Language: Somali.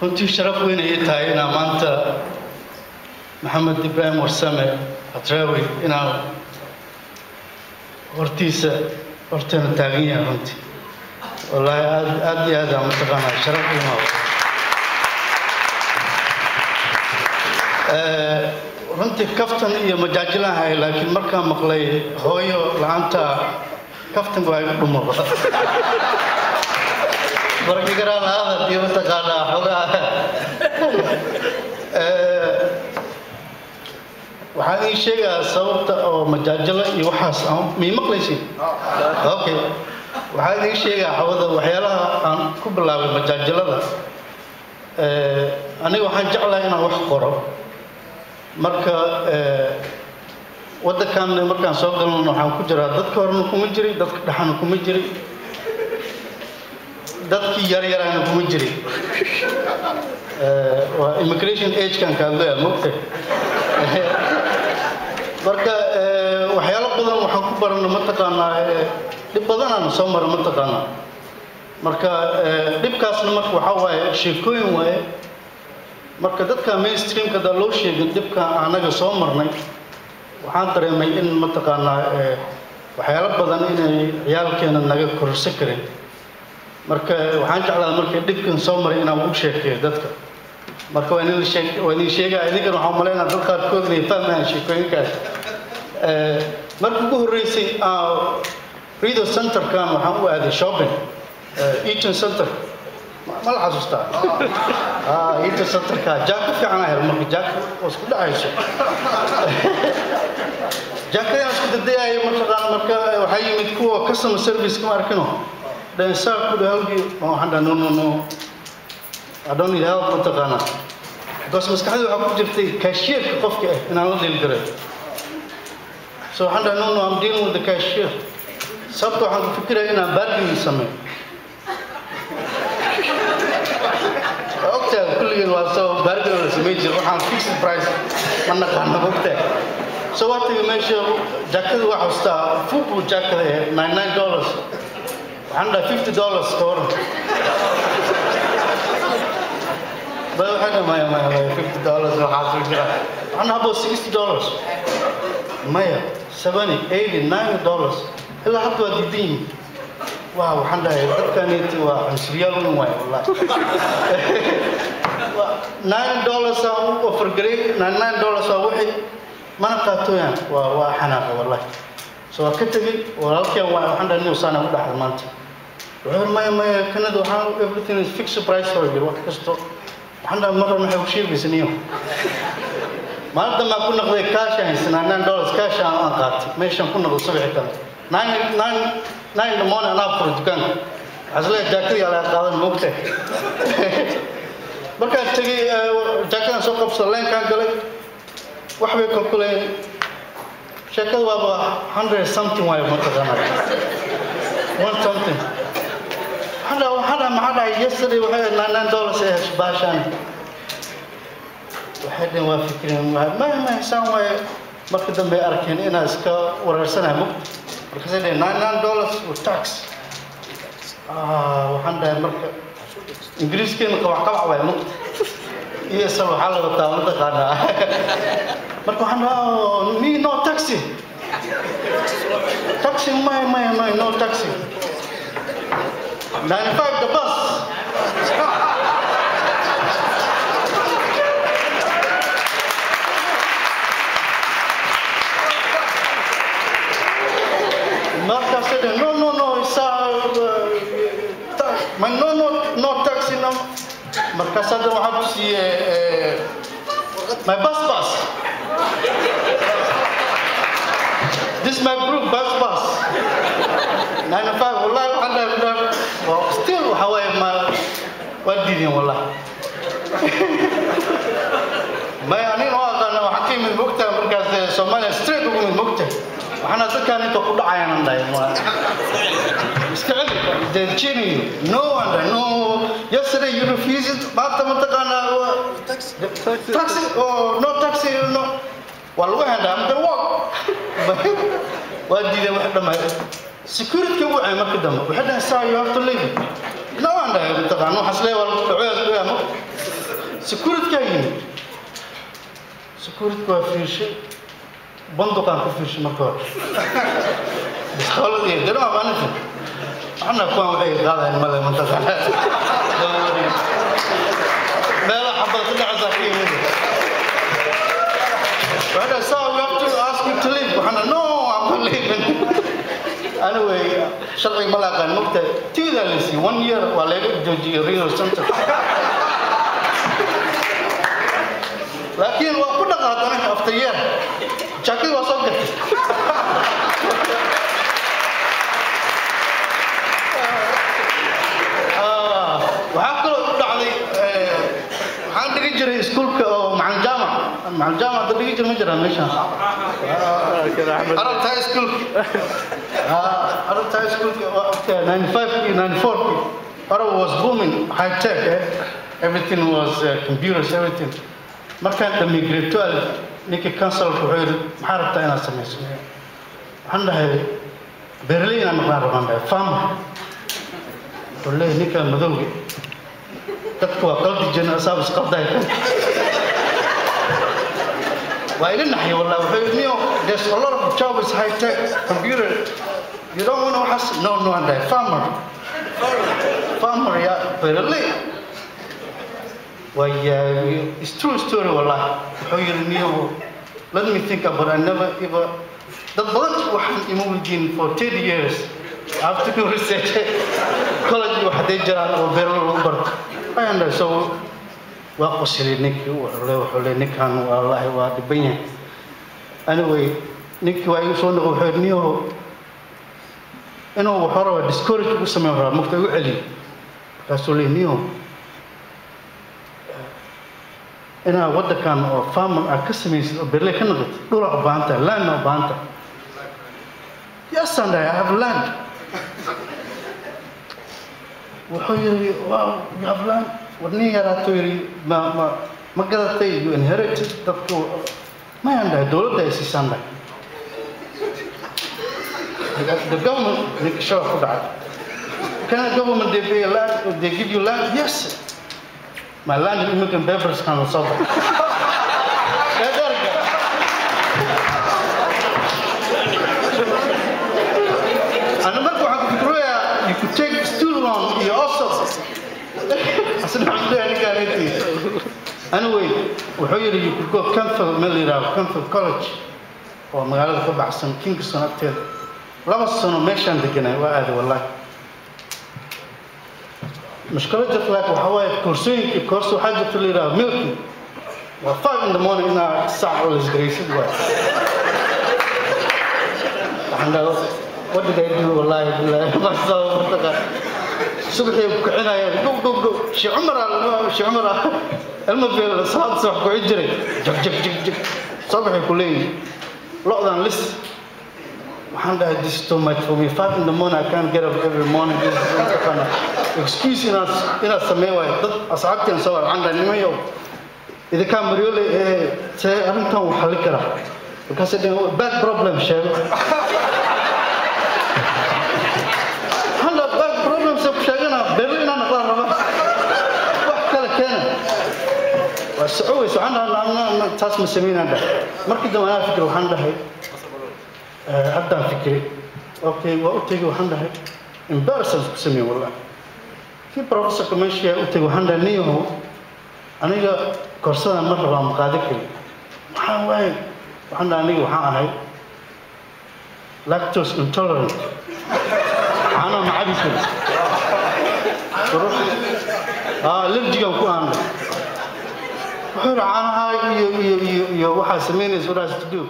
runtii sharaf weyn ay tahay inaan maanta Maxamed Ibrahim Warsame Atrawi inaan horteena taagan yahay runtii wallahi aad iyo aad aan mataqaanaa sharaf weyn runtii kaftan iyo majaajilaha laakiin markaan maqlay hooyo la'aanta kaftan waa igu dhumaba markii garaan hada iyo mataqaanaa xogaa waxaan ii sheegaa sababta oo majaajila iyo waxaas aan mii maqlaysin okay waxaan ii sheegaa xawada waxyaalaha aan ku bilaabay majaajilada aniga waxaan jeclahay inaan wax qoro marka waddankan markaan soo galno waxaan ku jiraa dadka horena kuma jiray dadka dhaxana kuma jiray dadkii yaryarana kuma jiray waa immigration age kan ka hadlaya moogtay marka waxyaalo badan waxaan ku barana mataqaanaa dhib badan aan soo maray mataqaanaa marka dhibkaasna marka waxa waaye sheekooyin waaye marka dadka mainstreamka da loo sheegay dhibka anaga soo marnay waxaan dareemay in mataqaanaa waxyaalo badan inay ciyaalkeena naga kororsan karin marka waxaan jeclaa markay dhibkan soo maray inaan ugu sheekeeyo dadka marka waa inay sheegaa idinkana waxaan umaleynaa dad qaarkood inay fahmayaan sheekooyinkaas marka ugu horreysay Rido Centerkan waxaan u aaday shopping Eaton Center ما العزوستا إنت صدرك جاك في عنا هالمرة جاك وسكت عايشه جاك يا سكت الدنيا يوم مرة وحي متكوه كسم سيرفيس كم أركنه ده إنسان كده هودي ما عنده نو I don't need help متقنا بس مسكحة وعقب جبتي كاشير كقف أنا أقول للجري so عنده no I'm dealing with the cashier سبته عن فكرة أنا bargain يسمى كل الواسطة برجر سميج روحان fixed price من نقطة بوقته so what you measure jacket واحد وستا football jacket $99 عنده $50 store بقى حاجة ما $50 وحاصل كده أنا أبغى $60 ما $70 $80 $90 إلا حتى جديد واو حنا كانت وعنصرية ونواي والله $9 أو فرقري $9 أو واحد ما نقطعه يعني وحناقة والله سو كتبي ولكن وحنا نوصلنا وده حرمانتي ما كنا دوحان everything is fixed price for you وقت كستو حنا مرة نحوشي بسنيو ما نقدر ما كنا نقضي كاش يعني سنة $9 كاش أنا قاطي ما يشان كنا بالصبح كذا 9 in the morning أنا أفرج كان عزلة جاكري على قاعدة موقته مركز تجي جاكري سوق بسلين كان قال وحبي كلكلين شكل بابا 100 something واي مرتجانا 1 something هذا ما هذا يسري وهذا $9 إيش باشان واحد وافكرين ما يسوي مركز دم بأركين إنا إسكا ورسنا مو مركز ده $9 وتاكس وحنا مركز إنجليز كين قوقع واي مو يسوي حاله بتاعنا تقانا مركز حنا مي نو تاكسي ما نو تاكسي 95 the bus Martha said, no, it's no taxi, no. Martha said, I have to see my bus. This is my group, bus. 95, wallah, still, how I am, what did you, wallah? ما يعني أنا حكيم المكتب مركز سوماليا ستريت من المكتب وأنا ذكرني تقول عيان عندي استعد they cheating no yesterday you refused بعد ما تقنا taxi oh no taxi no والله هذا I'm the walk ودي ده واحد ما security كم وعي ما كدم واحد ساعة you have to leave no anda طبعا نو حسلي ولا دعوه ما سكورت كاين سكورت كو في شيء بندق كان في شيء مكور بس قالوا لي ده ما انا احنا كون وحي قال ما منطقه لا حبه كل عزاكين بعد ساعه we have to ask you to leave وحنا no I'm not leaving anyway شرعي ملاقا نقطة تيدا لسي 1 year ولا جوجي ريو سنتر لكن وكنا قاعدين after year شكل وصلت وحكوا علي عندي يجري سكول مع الجامعة ده يجري مجرى مشان كده احمد عرفت هاي سكول عرفت هاي سكول 95 Arab was booming high tech everything was computers everything ما كان migratory نيكي كانسل كوير محارب تاينا سميس عندها برلين أنا بعرف عندها فام والله نيكا مذوقي تقوى قلبي جن أصاب سقط دايك وإلى الناحية والله وحيد there's a lot of jobs high tech computer you don't want to has no عندها farmer يا برلين ويا it's true story والله وحيد let me think about it I never ever the bunch واحد يموجين for 10 years I have to do research college واحد يجرى وبيرلو وبرد أنا سو وقصلي نيكي وحولي نيكان والله وادبينه anyway نيكي ويسون وحدنيه إنه وحرة discourage وسمعه مكتوب علي فسولي نيو أنا وده كان فاهم أكسميس برلي كنقط دور أبانته land أبانته yes and I have land وحيري واو you have land ودني يا راتوري ما قدرتي you inherit تبكو ما عنده دولة ده يسيسان the government they show up that can the government they pay land they give you land yes my land immigrant papers can solve it أنا ما أقول فكرة you could take student loan you also أصلاً عندي كارثي anyway وحيري you could go Campbell College أو مقالة تبع سن كينغستون أكتر لما السنة ماشان دكنا وعاد والله مشكلة جت لك وحواي كورسين كورس وحاجة اللي راه ملكي و5 in the morning أنا ساعة ولا زغريسي دواء عندنا what did I do والله بالله ما صار صبحي بكعنا يا جو شي عمره المبيل صاد صبح كعجري جك صبحي كلين لقطان لس وحنا this too much for me 5 in the morning I can't get up every morning this is excuse إن سميوه ضد أصعبتي نصور عندنا نميو إذا كان مريولي أنت وحلكرا because it's a bad problem شيء السعودي سبحانه تاس مسمين هذا مركز أنا فكر وحنا هاي أبدأ فكري أوكي وأتيجي وحنا هاي embarrassing مسمين والله في بروفيسور كمان شيء أتيجي وحنا نيو أنا جا كورسنا مرة رام قادك محاوي وحنا نيو وحنا هاي lactose intolerant أنا ما عادي كده allergic أو كمان وحنا هاي يو waxaa sameynaysa wadaas to do